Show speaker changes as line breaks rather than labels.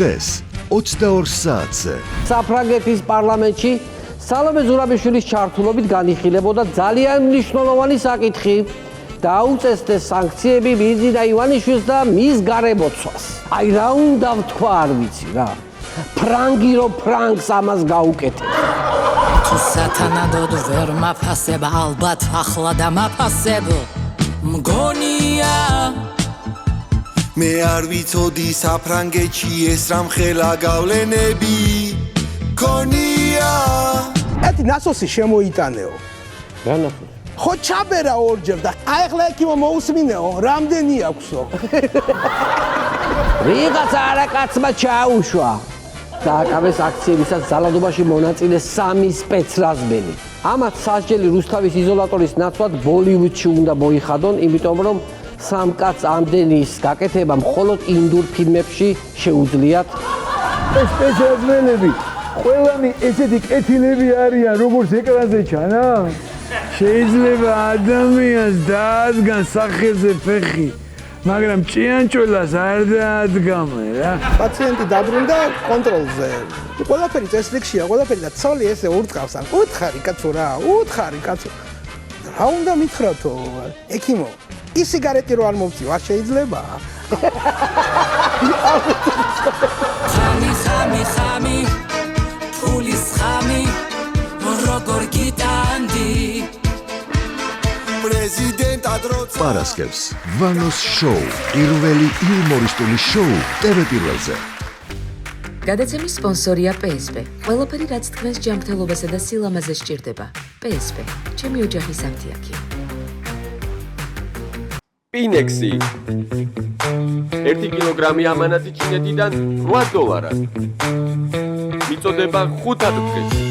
დღეს 22 საათზე
საფრანგეთის პარლამენტში სალომე ზურაბიშვილის ჩართულობით განიხილებოდა ძალიან მნიშვნელოვანი საკითხი. დაუწესდეს სანქციები ბიზნესა ივანიშვილს და მის გარემოცვას. აი რა უნდა ვთქვა, არ ვიცი რა. ფრანგი რო ფრანგს ამას გაუკეთებს.
თუ სათანადოდ ვერ მაფასებ, ალბათ ახლა და მაფასებ. მგონია
მე არ ვიცოდი საფრანგეთში ეს რამხელა გავლენები ქონია.
ეთი ნასოსი შემოიტანეო.
რა ნახე?
ხო ჩაბერა ორჯერ და აი ახლა ეკიმო მოусმინეო, რამდენი აქვსო?
ვიღაცა არაკაცმა ჩაუშვა. დააკავეს აქციებისას ძალადობაში მონაწილე 3 სპეცრაზმენი. ამათ სასჯელი რუსთავის იზოლატორის ნაცვლად ბოლივუდში უნდა მოიხადონ, იმიტომ რომ სამ კაცს ამდენის გაკეთება მხოლოდ ინდურ ფილმებში შეუძლიათ.
ეს სპეციალისტები ყველანი ესეთი კეთილები არიან, როგორც ეკრანზე ჩანა. შეიძლება ადამიანს დაადგან სახელზე ფეხი, მაგრამ ჭიანჭველას არ დაადგამე რა.
პაციენტი დაბრუნდა კონტროლზე. ყველაფერი წესრიგშია, ყველაფერი და ცოლი ესე ურტყავს ან უთხარი კაცო რა, უთხარი კაცო. რა უნდა მითხრათო? ეკიმო, ის სიგარეტი რო არ მოვწიო, არ შეიძლება?
ხამი ფულის ხამი როგორ გიტანდი
პრეზიდენტ ადროცა
პარასკევს ვანოს შოუ, პირველი იუმორისტული შოუ ტელეპირველზე.
გადაცემის სპონსორია PSP. ყველაფერი რაც თქვენს ჯანმრთელობასა და სილამაზეს სჭირდება. PSP. ჩემი ოჯახის აფთიაქი.
პინექსი 1 კილოგრამი ამანათი ჩინეთიდან $8. მიწოდება 5 დღეს.